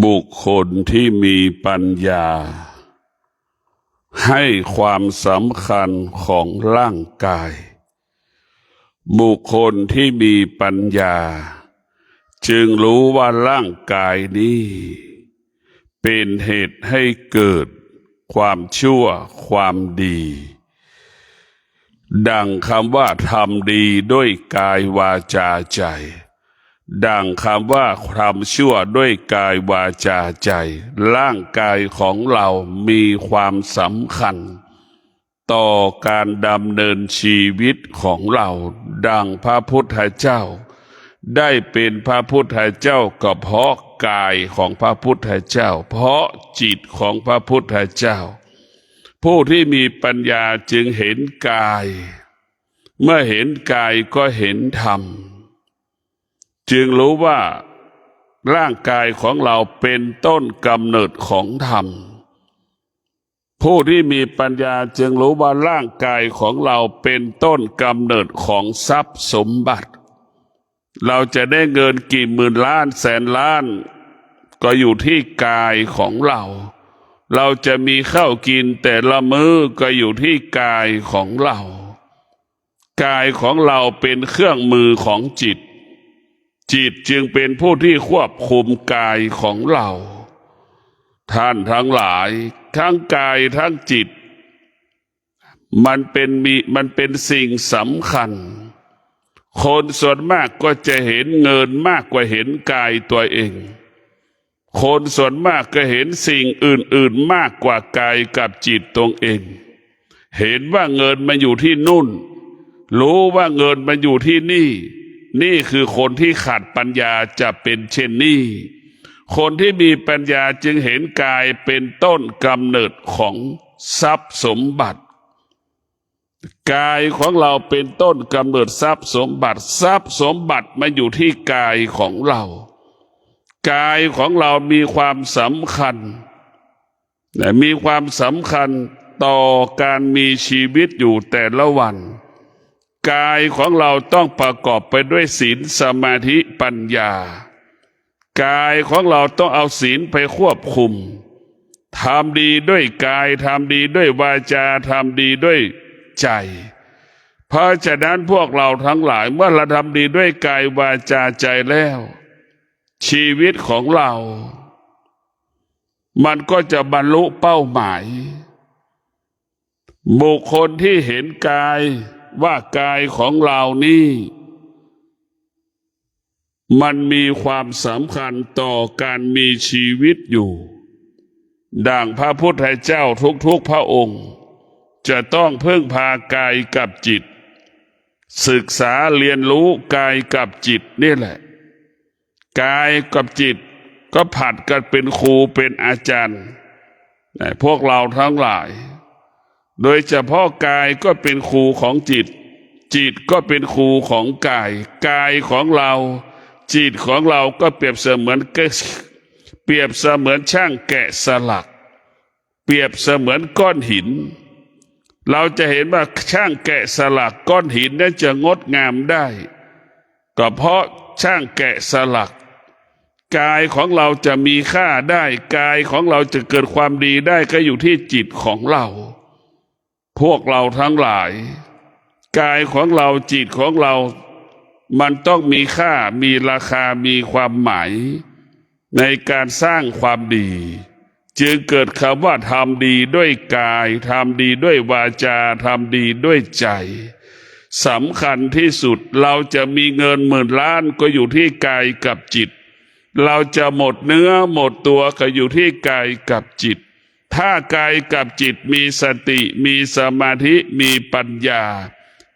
บุคคลที่มีปัญญาให้ความสำคัญของร่างกายบุคคลที่มีปัญญาจึงรู้ว่าร่างกายนี้เป็นเหตุให้เกิดความชั่วความดีดังคำว่าทำดีด้วยกายวาจาใจดังคำว่าทำชั่วด้วยกายวาจาใจร่างกายของเรามีความสำคัญต่อการดำเนินชีวิตของเราดังพระพุทธเจ้าได้เป็นพระพุทธเจ้าก็เพราะกายของพระพุทธเจ้าเพราะจิตของพระพุทธเจ้าผู้ที่มีปัญญาจึงเห็นกายเมื่อเห็นกายก็เห็นธรรมจึงรู้ว่าร่างกายของเราเป็นต้นกำเนิดของธรรมผู้ที่มีปัญญาจึงรู้ว่าร่างกายของเราเป็นต้นกำเนิดของทรัพย์สมบัติเราจะได้เงินกี่หมื่นล้านแสนล้านก็อยู่ที่กายของเราเราจะมีข้าวกินแต่ละมื้อก็อยู่ที่กายของเรากายของเราเป็นเครื่องมือของจิตจิตจึงเป็นผู้ที่ควบคุมกายของเราท่านทั้งหลายทั้งกายทั้งจิตมันเป็นสิ่งสำคัญคนส่วนมากก็จะเห็นเงินมากกว่าเห็นกายตัวเองคนส่วนมากก็เห็นสิ่งอื่นๆมากกว่ากายกับจิตตนเองเห็นว่าเงินมันอยู่ที่นู่นรู้ว่าเงินมันอยู่ที่นี่นี่คือคนที่ขาดปัญญาจะเป็นเช่นนี้คนที่มีปัญญาจึงเห็นกายเป็นต้นกำเนิดของทรัพย์สมบัติกายของเราเป็นต้นกำเนิดทรัพย์สมบัติทรัพย์สมบัติมาอยู่ที่กายของเรากายของเรามีความสำคัญมีความสำคัญต่อการมีชีวิตอยู่แต่ละวันกายของเราต้องประกอบไปด้วยศีลสมาธิปัญญากายของเราต้องเอาศีลไปควบคุมทำดีด้วยกายทำดีด้วยวาจาทำดีด้วยใจเพราะฉะนั้นพวกเราทั้งหลายเมื่อเราทำดีด้วยกายวาจาใจแล้วชีวิตของเรามันก็จะบรรลุเป้าหมายบุคคลที่เห็นกายว่ากายของเรานี่มันมีความสำคัญต่อการมีชีวิตอยู่ดังพระพุทธเจ้าทุกๆพระองค์จะต้องพึ่งพากายกับจิตศึกษาเรียนรู้กายกับจิตนี่แหละกายกับจิตก็ผัดกันเป็นครูเป็นอาจารย์พวกเราทั้งหลายโดยเฉพาะกายก็เป็นครูของจิตจิตก็เป็นครูของกายกายของเราจิตของเราก็เปรียบเสมือนช่างแกะสลักเปรียบเสมือนก้อนหินเราจะเห็นว่าช่างแกะสลักก้อนหินนั้นจะงดงามได้ก็เพราะช่างแกะสลักกายของเราจะมีค่าได้กายของเราจะเกิดความดีได้ก็อยู่ที่จิตของเราพวกเราทั้งหลายกายของเราจิตของเรามันต้องมีค่ามีราคามีความหมายในการสร้างความดีจึงเกิดคำว่าทำดีด้วยกายทำดีด้วยวาจาทำดีด้วยใจสำคัญที่สุดเราจะมีเงินหมื่นล้านก็อยู่ที่กายกับจิตเราจะหมดเนื้อหมดตัวก็อยู่ที่กายกับจิตถ้ากายกับจิตมีสติมีสมาธิมีปัญญา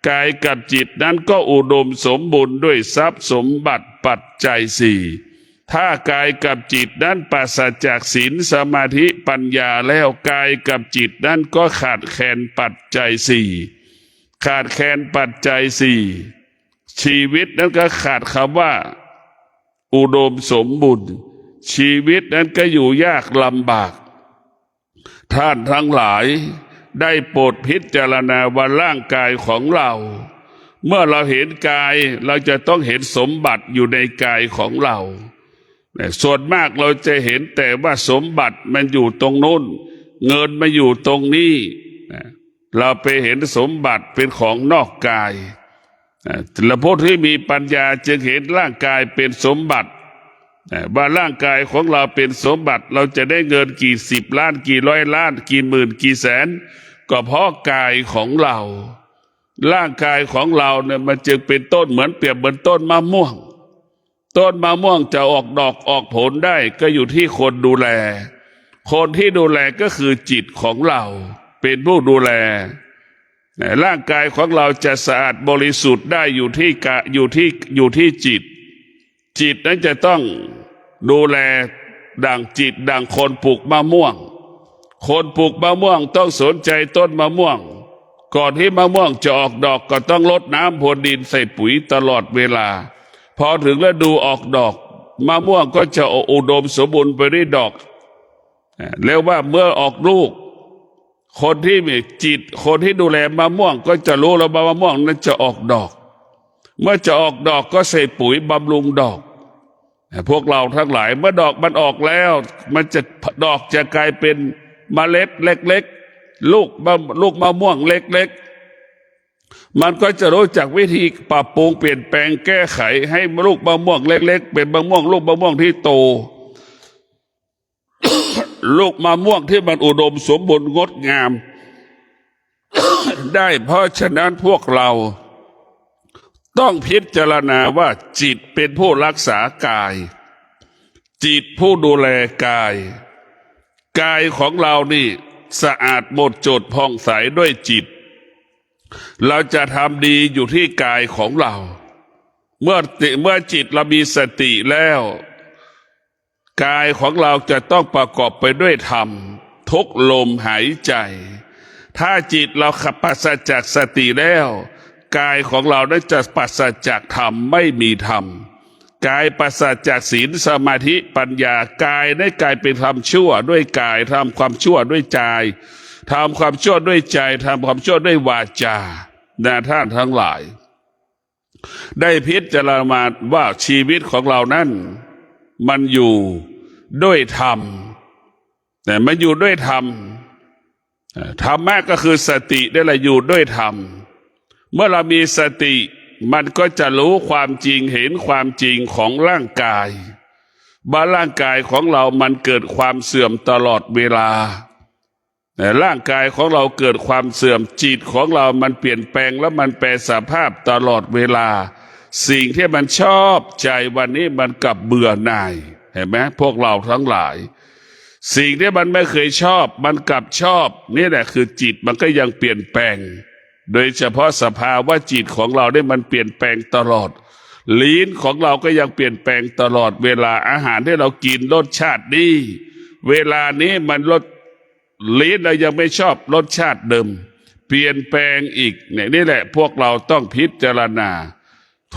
กายกับจิตนั้นก็อุดมสมบูรณ์ด้วยทรัพย์สมบัติปัจจัยสี่ถ้ากายกับจิตนั้นปราศจากศีลสมาธิปัญญาแล้วกายกับจิตนั้นก็ขาดแคลนปัจจัยสี่ขาดแคลนปัจจัยสี่ชีวิตนั้นก็ขาดคำว่าอุดมสมบูรณ์ชีวิตนั้นก็อยู่ยากลำบากท่านทั้งหลายได้โปรดพิจารณาว่าร่างกายของเรา เมื่อเราเห็นกายเราจะต้องเห็นสมบัติอยู่ในกายของเราส่วนมากเราจะเห็นแต่ว่าสมบัติมันอยู่ตรงโน้นเงินมาอยู่ตรงนี้เราไปเห็นสมบัติเป็นของนอกกายและผู้ที่มีปัญญาจึงเห็นร่างกายเป็นสมบัติว่าร่างกายของเราเป็นสมบัติเราจะได้เงินกี่10 ล้านกี่ร้อยล้านกี่หมื่นกี่แสนก็เพราะกายของเราร่างกายของเราเนี่ยมันจึงเป็นต้นเหมือนเปรียบเหมือนต้นมะม่วงต้นมะม่วงจะออกดอกออกผลได้ก็อยู่ที่คนดูแลคนที่ดูแลก็คือจิตของเราเป็นผู้ดูแลร่างกายของเราจะสะอาดบริสุทธิ์ได้อยู่ที่จิตจิตนั้นจะต้องดูแลดังจิตดังคนปลูกมะม่วงคนปลูกมะม่วงต้องสนใจต้นมะม่วงก่อนที่มะม่วงจะออกดอกก็ต้องรดน้ำพรวนดินใส่ปุ๋ยตลอดเวลาพอถึงฤดูออกดอกมะม่วงก็จะอุดมสมบูรณ์ไปด้วยดอกแล้วว่าเมื่อออกลูกคนที่มีจิตคนที่ดูแลมะม่วงก็จะรู้แล้วว่ามะม่วงนั้นจะออกดอกเมื่อจะออกดอกก็ใส่ปุ๋ยบำรุงดอกพวกเราทั้งหลายเมื่อดอกมันออกแล้วมันจะดอกจะกลายเป็นเมล็ดเล็กๆลูกมะม่วงเล็กๆมันก็จะรู้จักวิธีปรับปรุงเปลี่ยนแปลงแก้ไขให้ลูกมะม่วงเล็กๆเป็นมะม่วงลูกมะม่วงที่โต ลูกมะม่วงที่มันอุดมสมบูรณ์งดงาม ได้เพราะฉะนั้นพวกเราต้องพิจารณาว่าจิตเป็นผู้รักษากายจิตผู้ดูแลกายกายของเรานี่สะอาดหมดจดผ่องใสด้วยจิตเราจะทำดีอยู่ที่กายของเราเมื่อจิตเรามีสติแล้วกายของเราจะต้องประกอบไปด้วยธรรมทุกลมหายใจถ้าจิตเราปราศจากสติแล้วกายของเราได้จะปราศจากธรรมไม่มีธรรมกายปราศจากศีลสมาธิปัญญากายได้กลายเป็นทำชั่วด้วยกายทำความชั่วด้วยใจทำความชั่วด้วยใจทำความชั่วด้วยวาจาท่านทั้งหลายได้พิจารณาว่าชีวิตของเรานั้นมันอยู่ด้วยธรรมแต่มันอยู่ด้วยธรรมธรรมะก็คือสติได้ละอยู่ด้วยธรรมเมื่อเรามีสติมันก็จะรู้ความจริงเห็นความจริงของร่างกายว่าร่างกายของเรามันเกิดความเสื่อมตลอดเวลาแต่ร่างกายของเราเกิดความเสื่อมจิตของเรามันเปลี่ยนแปลงแล้วมันแปรสภาพตลอดเวลาสิ่งที่มันชอบใจวันนี้มันกลับเบื่อหน่ายเห็นไหมพวกเราทั้งหลายสิ่งที่มันไม่เคยชอบมันกลับชอบนี่แหละคือจิตมันก็ยังเปลี่ยนแปลงโดยเฉพาะสภาวะจิตของเราได้มันเปลี่ยนแปลงตลอดลิ้นของเราก็ยังเปลี่ยนแปลงตลอดเวลาอาหารที่เรากินรสชาตินี้เวลานี้มันรสลิ้นเรายังไม่ชอบรสชาติเดิมเปลี่ยนแปลงอีกเนี่ยนี่แหละพวกเราต้องพิจารณา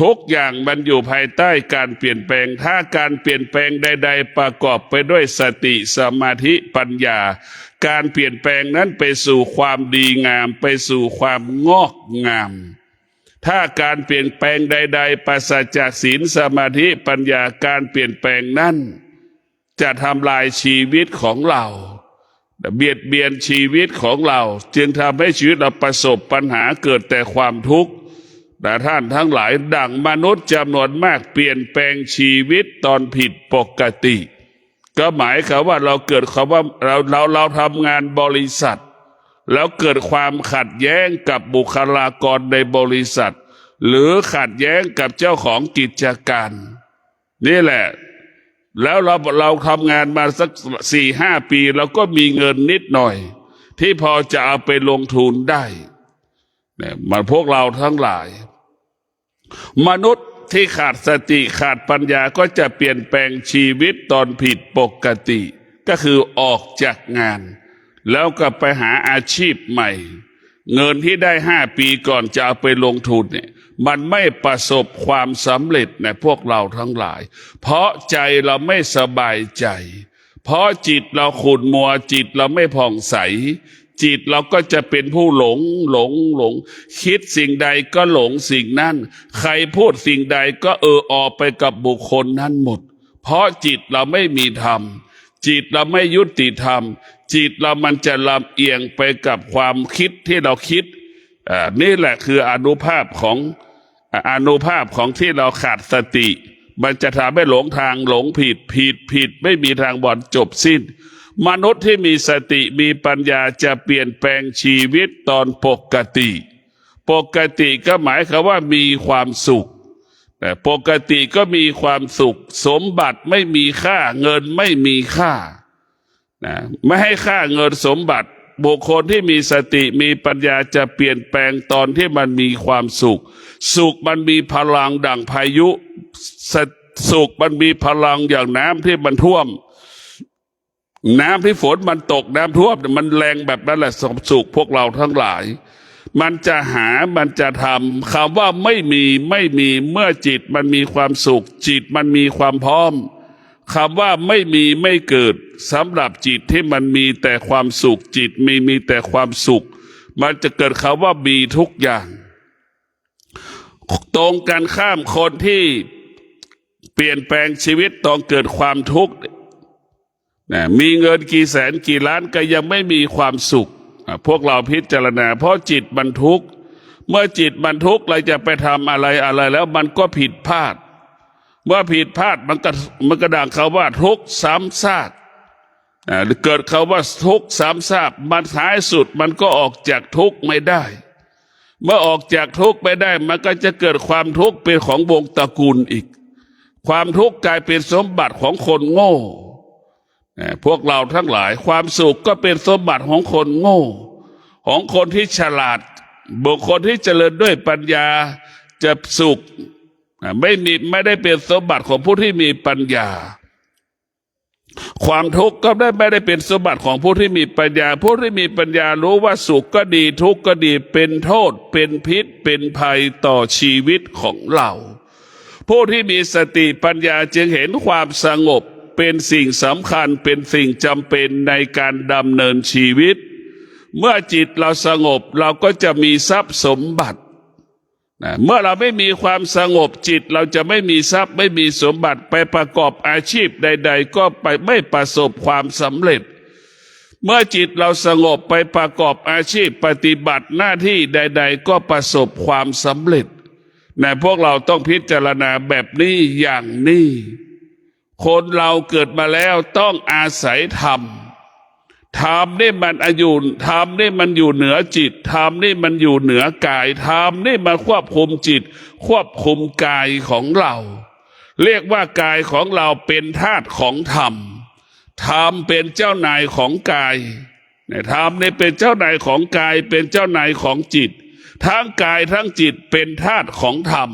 ทุกอย่างมันอยู่ภายใต้การเปลี่ยนแปลงถ้าการเปลี่ยนแปลงใดๆประกอบไปด้วยสติสมาธิปัญญาการเปลี่ยนแปลงนั้นไปสู่ความดีงามไปสู่ความงอกงามถ้าการเปลี่ยนแปลงใดๆปราศจากศีลสมาธิปัญญาการเปลี่ยนแปลงนั้นจะทำลายชีวิตของเราเบียดเบียนชีวิตของเราจึงทำให้ชีวิตเราประสบปัญหาเกิดแต่ความทุกข์แต่ท่านทั้งหลายดั่งมนุษย์จำนวนมากเปลี่ยนแปลงชีวิตตอนผิดปกติก็หมายความว่าเราเกิดคำว่าเราทำงานบริษัทแล้วเกิดความขัดแย้งกับบุคลากรในบริษัทหรือขัดแย้งกับเจ้าของกิจการนี่แหละแล้วเราทำงานมาสัก4-5 ปีเราก็มีเงินนิดหน่อยที่พอจะเอาไปลงทุนได้เนี่ยมันพวกเราทั้งหลายมนุษย์ที่ขาดสติขาดปัญญาก็จะเปลี่ยนแปลงชีวิตตอนผิดปกติก็คือออกจากงานแล้วก็ไปหาอาชีพใหม่เงินที่ได้5 ปีก่อนจะเอาไปลงทุนเนี่ยมันไม่ประสบความสำเร็จในพวกเราทั้งหลายเพราะใจเราไม่สบายใจเพราะจิตเราขุ่นมัวจิตเราไม่ผ่องใส จิตเราก็จะเป็นผู้หลงคิดสิ่งใดก็หลงสิ่งนั้นใครพูดสิ่งใดก็ออกไปกับบุคคลนั้นหมดเพราะจิตเราไม่มีธรรมจิตเราไม่ยุติธรรมจิตเรามันจะลำเอียงไปกับความคิดที่เราคิดนี่แหละคืออานุภาพของที่เราขาดสติมันจะทำให้หลงทางหลงผิดไม่มีทางบอดจบสิ้นมนุษย์ที่มีสติมีปัญญาจะเปลี่ยนแปลงชีวิตตอนปกติก็หมายความว่ามีความสุขแต่ปกติก็มีความสุขสมบัติไม่มีค่าเงินไม่มีค่าไม่ให้ค่าเงินสมบัติบุคคลที่มีสติมีปัญญาจะเปลี่ยนแปลงตอนที่มันมีความสุขมันมีพลังดั่งพายุสุขมันมีพลังอย่างน้ำที่มันท่วมน้ำที่ฝนมันตกน้ำท่วมมันแรงแบบนั้นแหละสุขพวกเราทั้งหลายมันจะหามันจะทำคำว่าไม่มีเมื่อจิตมันมีความสุขจิตมันมีความพร้อมคำว่าไม่มีไม่เกิดสำหรับจิตที่มันมีแต่ความสุขจิตมีแต่ความสุขมันจะเกิดคำว่ามีทุกอย่างตรงกันข้ามคนที่เปลี่ยนแปลงชีวิตต้องเกิดความทุกข์มีเงินกี่แสนกี่ล้านก็ยังไม่มีความสุขพวกเราพิจารณาเพราะจิตมันทุกข์เมื่อจิตมันทุกข์เราจะไปทำอะไรแล้วมันก็ผิดพลาดเมื่อผิดพลาดมันก็ดังเขาว่าทุกข์ซ้ำซากเกิดเขาว่าทุกข์ซ้ำซากมันท้ายสุดมันก็ออกจากทุกข์ไม่ได้เมื่อออกจากทุกข์ไม่ได้มันก็จะเกิดความทุกข์เป็นของวงตระกูลอีกความทุกข์กลายเป็นสมบัติของคนโง่พวกเราทั้งหลายความสุขก็เป็นสมบัติของคนโง่ของคนที่ฉลาดบุคคลที่เจริญด้วยปัญญาจะสุขไม่ได้เป็นสมบัติของผู้ที่มีปัญญาความทุกข์ก็ไม่ได้เป็นสมบัติของผู้ที่มีปัญญาผู้ที่มีปัญญารู้ว่าสุขก็ดีทุกข์ก็ดีเป็นโทษเป็นพิษเป็นภัยต่อชีวิตของเราผู้ที่มีสติปัญญาจึงเห็นความสงบเป็นสิ่งสำคัญเป็นสิ่งจำเป็นในการดำเนินชีวิตเมื่อจิตเราสงบเราก็จะมีทรัพย์สมบัติเมื่อเราไม่มีความสงบจิตเราจะไม่มีทรัพย์ไม่มีสมบัติไปประกอบอาชีพใดๆก็ไปไม่ประสบความสำเร็จเมื่อจิตเราสงบไปประกอบอาชีพปฏิบัติหน้าที่ใดๆก็ประสบความสำเร็จพวกเราต้องพิจารณาแบบนี้อย่างนี้คนเราเกิดมาแล้วต้องอาศัยธรรมนี่มันธรรมนี่มันอยู่เหนือจิตธรรมนี่มันอยู่เหนือกายธรรมนี่มันควบคุมจิตควบคุมกายของเราเรียกว่ากายของเราเป็นธาตุของธรรมเป็นเจ้านายของกายธรรมนี่เป็นเจ้านายของกายเป็นเจ้านายของจิตทั้งกายทั้งจิตเป็นธาตุของธรรม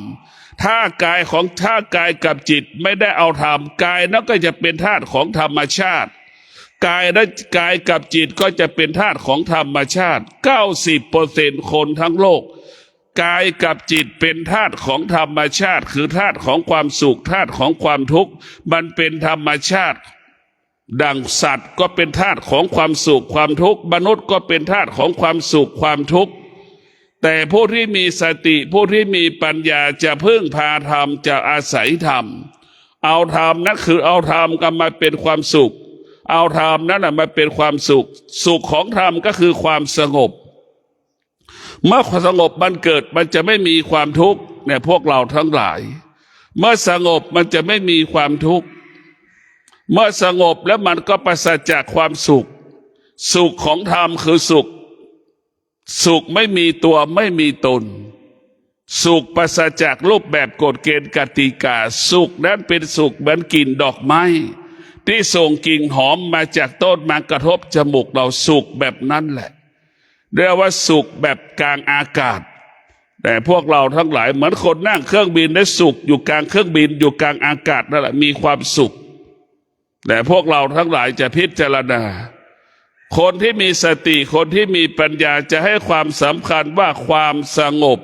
ถ้ากายกับจิตไม่ได้เอาธรรมกายนั่นก็จะเป็นธาตุของธรรมชาติกายกับจิตก็จะเป็นธาตุของธรรมชาติ 90% คนทั้งโลกกายกับจิตเป็นธาตุของธรรมชาติคือธาตุของความสุขธาตุของความทุกข์มันเป็นธรรมชาติดังสัตว์ก็เป็นธาตุของความสุขความทุกข์มนุษย์ก็เป็นธาตุของความสุขความทุกข์แต่ผู้ที่มีสติผู้ที่มีปัญญาจะพึ่งพาธรรมจะอาศัยธรรมเอาธรรมนั่นคือเอาธรรมก็มาเป็นความสุขเอาธรรมนั่นมาเป็นความสุขของธรรมก็คือความสงบเมื่อความสงบมันเกิดมันจะไม่มีความทุกข์พวกเราทั้งหลายเมื่อสงบมันจะไม่มีความทุกข์เมื่อสงบแล้วมันก็ปราศจากความสุขของธรรมคือสุขไม่มีตัวไม่มีตนสุขปราศจากรูปแบบกฎเกณฑ์กติกาสุขนั้นเป็นสุขเหมือนกลิ่นดอกไม้ที่ส่งกลิ่นหอมมาจากต้นมากระทบจมูกเราสุขแบบนั้นแหละเรียกว่าสุขแบบกลางอากาศแต่พวกเราทั้งหลายเหมือนคนนั่งเครื่องบินได้สุขอยู่กลางเครื่องบินอยู่กลางอากาศนั่นแหละมีความสุขแต่พวกเราทั้งหลายจะพิจารณาคนที่มีสติคนที่มีปัญญาจะให้ความสำคัญว่าความสงบ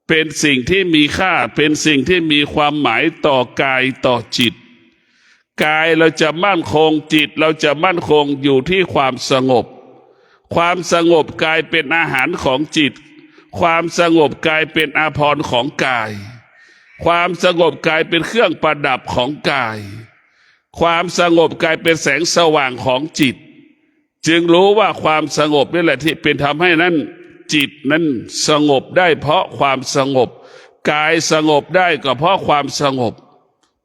เป็นสิ่งที่มีค่าเป็นสิ่งที่มีความหมายต่อกายต่อจิตกายเราจะมั่นคงจิตเราจะมั่นคงอยู่ที่ความสงบ ความสงบกลายเป็นอาหารของจิตความสงบกลายเป็นอาภรณ์ของกายความสงบกลายเป็นเครื่องประดับของกายความสงบกลายเป็นแสงสว่างของจิตจึงรู้ว่าความสงบนี่แหละที่เป็นทำให้นั้นจิตนั้นสงบได้เพราะความสงบกายสงบได้ก็เพราะความสงบ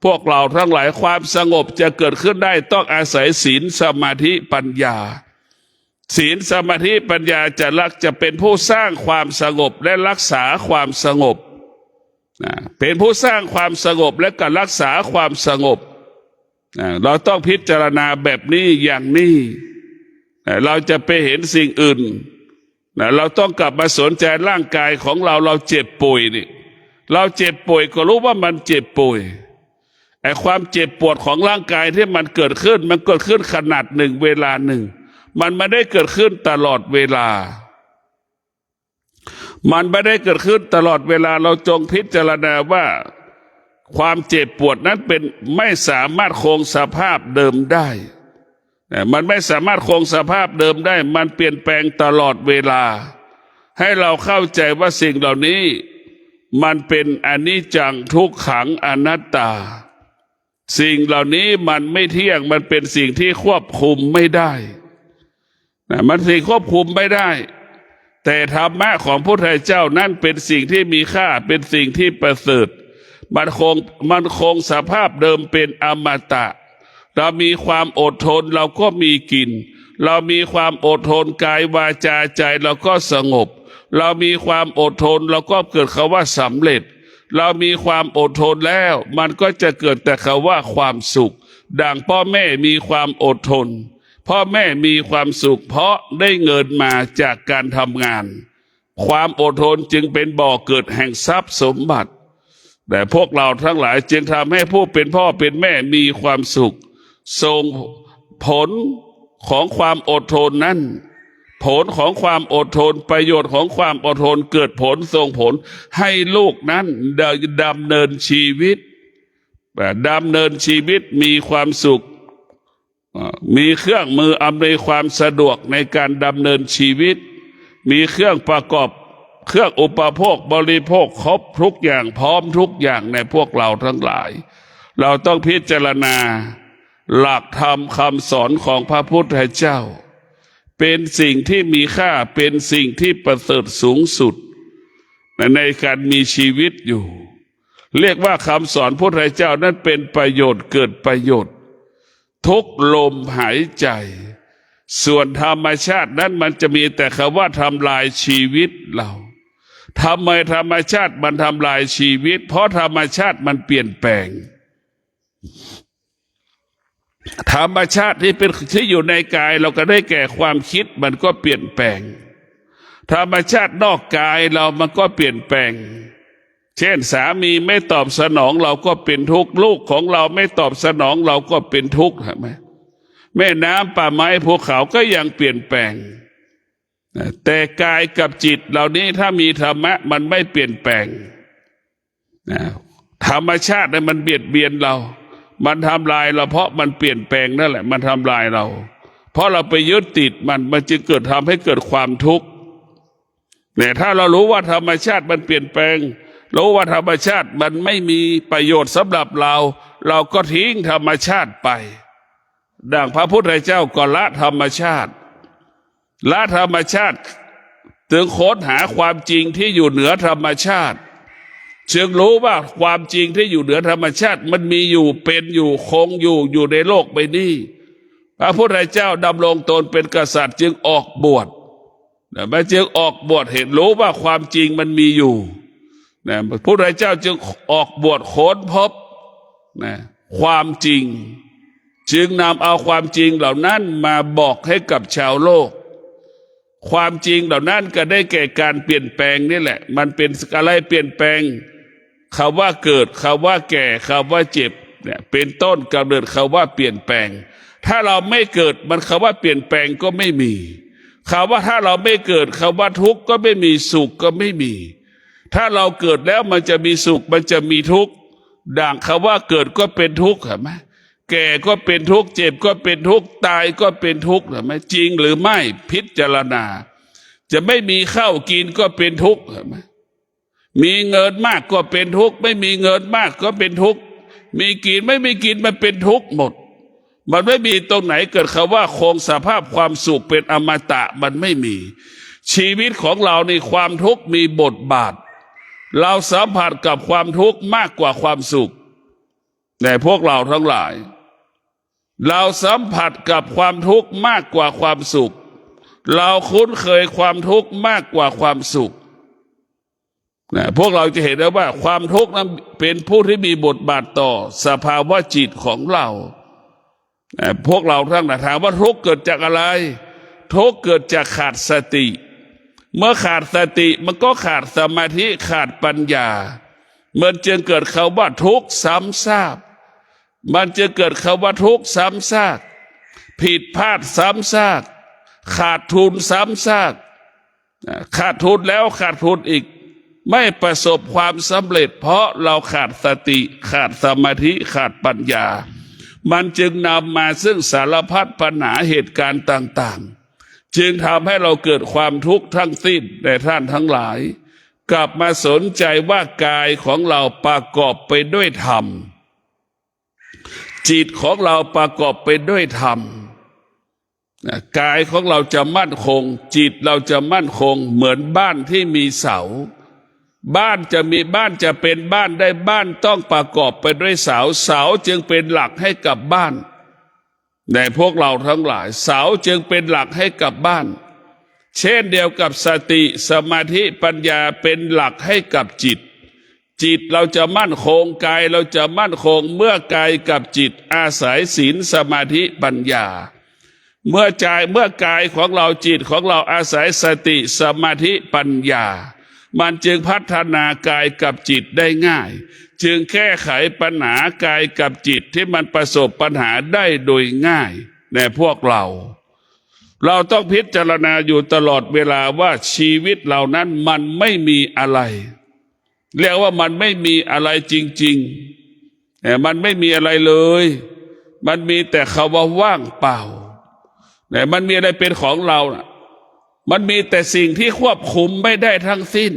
พวกเราทั้งหลายความสงบจะเกิดขึ้นได้ต้องอาศัยศีลสมาธิปัญญาศีลสมาธิปัญญาจะเป็นผู้สร้างความสงบและรักษาความสงบเป็นผู้สร้างความสงบและก็รักษาความสงบเราต้องพิจารณาแบบนี้อย่างนี้เราจะไปเห็นสิ่งอื่นเราต้องกลับมาสนใจร่างกายของเราเจ็บป่วยนี่เราเจ็บป่วยก็รู้ว่ามันเจ็บป่วยไอ้ความเจ็บปวดของร่างกายที่มันเกิดขึ้นขนาดหนึ่งเวลาหนึ่งมันไม่ได้เกิดขึ้นตลอดเวลามันไม่ได้เกิดขึ้นตลอดเวลาเราจงพิจารณาว่าความเจ็บปวดนั้นเป็นไม่สามารถคงสภาพเดิมได้มันไม่สามารถคงสภาพเดิมได้มันเปลี่ยนแปลงตลอดเวลาให้เราเข้าใจว่าสิ่งเหล่านี้มันเป็นอนิจจังทุกขังอนัตตาสิ่งเหล่านี้มันไม่เที่ยงมันเป็นสิ่งที่ควบคุมไม่ได้มันสิ่งควบคุมไม่ได้แต่ธรรมะของพระพุทธเจ้านั่นเป็นสิ่งที่มีค่าเป็นสิ่งที่ประเสริฐมันคงสภาพเดิมเป็นอมตะเรามีความอดทนเราก็มีกินเรามีความอดทนกายวาจาใจเราก็สงบเรามีความอดทนเราก็เกิดคำว่าสำเร็จเรามีความอดทนแล้วมันก็จะเกิดแต่คำว่าความสุขดังพ่อแม่มีความอดทนพ่อแม่มีความสุขเพราะได้เงินมาจากการทำงานความอดทนจึงเป็นบ่อเกิดแห่งทรัพย์สมบัติแต่พวกเราทั้งหลายจึงทำให้ผู้เป็นพ่อเป็นแม่มีความสุขส่งผลของความอดทนนั้นผลของความอดทนประโยชน์ของความอดทนเกิดผลส่งผลให้ลูกนั้นดำเนินชีวิตมีความสุขมีเครื่องมืออำนวยความสะดวกในการดำเนินชีวิตมีเครื่องประกอบเครื่องอุปโภคบริโภคครบทุกอย่างพร้อมทุกอย่างในพวกเราทั้งหลายเราต้องพิจารณาหลักธรรมคำสอนของพระพุทธเจ้าเป็นสิ่งที่มีค่าเป็นสิ่งที่ประเสริฐสูงสุดในการมีชีวิตอยู่เรียกว่าคำสอนพระพุทธเจ้านั้นเป็นประโยชน์เกิดประโยชน์ทุกลมหายใจส่วนธรรมชาตินั้นมันจะมีแต่คำว่าทำลายชีวิตเราทำไมธรรมชาติมันทำลายชีวิตเพราะธรรมชาติมันเปลี่ยนแปลงธรรมชาติที่อยู่ในกายเราก็ได้แก่ความคิดมันก็เปลี่ยนแปลงธรรมชาตินอกกายเรามันก็เปลี่ยนแปลงเช่นสามีไม่ตอบสนองเราก็เป็นทุกข์ลูกของเราไม่ตอบสนองเราก็เป็นทุกข์ใช่ไหมแม่น้ำป่าไม้ภูเขาก็ยังเปลี่ยนแปลงแต่กายกับจิตเหล่านี้ถ้ามีธรรมะมันไม่เปลี่ยนแปลงธรรมชาติมันเบียดเบียนเรามันทำลายเราเพราะมันเปลี่ยนแปลงนั่นแหละมันทำลายเราเพราะเราไปยึดติดมันจึงเกิดทำให้เกิดความทุกข์แต่ถ้าเรารู้ว่าธรรมชาติมันเปลี่ยนแปลงรู้ว่าธรรมชาติมันไม่มีประโยชน์สำหรับเราก็ทิ้งธรรมชาติไปดังพระพุทธเจ้าก็ละธรรมชาติถึงค้นหาความจริงที่อยู่เหนือธรรมชาติจึงรู้ว่าความจริงที่อยู่เหนือธรรมชาติมันมีอยู่เป็นอยู่คงอยู่ในโลกใบนี้พระพุทธเจ้าดำรงตนเป็นกษัตริย์จึงออกบวชมาจึงออกบวชเห็นรู้ว่าความจริงมันมีอยู่พระพุทธเจ้าจึงออกบวชค้นพบความจริงจึงนำเอาความจริงเหล่านั้นมาบอกให้กับชาวโลกความจริงเหล่านั้นก็ได้แก่การเปลี่ยนแปลงนี่แหละมันเป็นอะไรเปลี่ยนแปลงคำว่าเกิดคำว่าแก่คำว่าเจ็บเนี่ยเป็นต้นกำเนิดคำว่าเปลี่ยนแปลงถ้าเราไม่เกิดมันคำว่าเปลี่ยนแปลงก็ไม่มีคำว่าถ้าเราไม่เกิดคำว่าทุกข์ก็ไม่มีสุขก็ไม่มีถ้าเราเกิดแล้วมันจะมีสุขมันจะมีทุกข์ดังคำว่าเกิดก็เป็นทุกข์เห็นไหม แก่ก็เป็นทุกข์เจ็บก็เป็นทุกข์ตายก็เป็นทุกข์เห็นไหมจริงหรือไม่พิจารณาจะไม่มีข้าวกินก็เป็นทุกข์เห็นไหมมีเงินมากก็เป็นทุกข์ไม่มีเงินมากก็เป็นทุกข์มีกินไม่มีกินมันเป็นทุกข์หมดมันไม่มีตรงไหนเกิดคำว่าคงสภาพความสุขเป็นอมตะมันไม่มีชีวิตของเราในความทุกข์มีบทบาทเราสัมผัสกับความทุกข์มากกว่าความสุขแต่พวกเราทั้งหลายเราสัมผัสกับความทุกข์มากกว่าความสุขเราคุ้นเคยความทุกข์มากกว่าความสุขพวกเราจะเห็นได้ว่าความทุกข์นั้นเป็นผู้ที่มีบทบาทต่อสภาวะจิตของเราพวกเราทั้งหลายถามว่าทุกข์เกิดจากอะไรทุกข์เกิดจากขาดสติเมื่อขาดสติมันก็ขาดสมาธิขาดปัญญามันจึงเกิดคำว่าทุกข์ซ้ำซากมันจะเกิดคำว่าทุกข์ซ้ำซากผิดพลาดซ้ำซากขาดทุนซ้ำซากขาดทุนแล้วขาดทุนอีกไม่ประสบความสำเร็จเพราะเราขาดสติขาดสมาธิขาดปัญญามันจึงนำมาซึ่งสารพัดปัญหาเหตุการณ์ต่างๆจึงทำให้เราเกิดความทุกข์ทั้งสิ้นแต่ท่านทั้งหลายกลับมาสนใจว่ากายของเราประกอบไปด้วยธรรมจิตของเราประกอบไปด้วยธรรมกายของเราจะมั่นคงจิตเราจะมั่นคงเหมือนบ้านที่มีเสาบ้านจะเป็นบ้านได้บ้านต้องประกอบไปด้วยเสาเสาจึงเป็นหลักให้กับบ้านในพวกเราทั้งหลายเสาจึงเป็นหลักให้กับบ้านเช่นเดียวกับสติสมาธิปัญญาเป็นหลักให้กับจิตจิตเราจะมั่นคงกายเราจะมั่นคงเมื่อกายกับจิตอาศัยศีลสมาธิปัญญาเมื่อกายของเราจิตของเราอาศัยสติสมาธิปัญญามันจึงพัฒนากายกับจิตได้ง่ายจึงแก้ไขปัญหากายกับจิตที่มันประสบปัญหาได้โดยง่ายในพวกเราต้องพิจารณาอยู่ตลอดเวลาว่าชีวิตเหล่านั้นมันไม่มีอะไรเรียกว่ามันไม่มีอะไรจริงๆแต่มันไม่มีอะไรเลยมันมีแต่คำว่าว่างเปล่าแต่มันมีอะไรเป็นของเรานะมันมีแต่สิ่งที่ควบคุมไม่ได้ทั้งสิ้น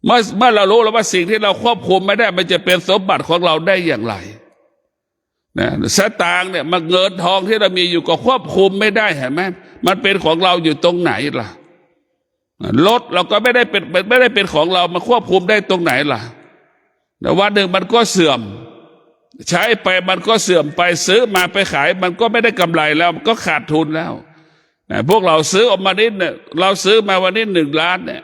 เมื่อเรารู้แล้วว่าสิ่งที่เราควบคุมไม่ได้มันจะเป็นสมบัติของเราได้อย่างไรนะสตางค์เนี่ยมันเงินทองที่เรามีอยู่ก็ควบคุมไม่ได้เห็นไหมมันเป็นของเราอยู่ตรงไหนล่ะรถเราก็ไม่ได้เป็นของเรามาควบคุมได้ตรงไหนล่ะแต่วันหนึ่งมันก็เสื่อมใช้ไปมันก็เสื่อมไปซื้อมาไปขายมันก็ไม่ได้กำไรแล้วมันก็ขาดทุนแล้วพวกเราซื้อออกมานิดเนี่ยเราซื้อมาวันนี้1 ล้านเนี่ย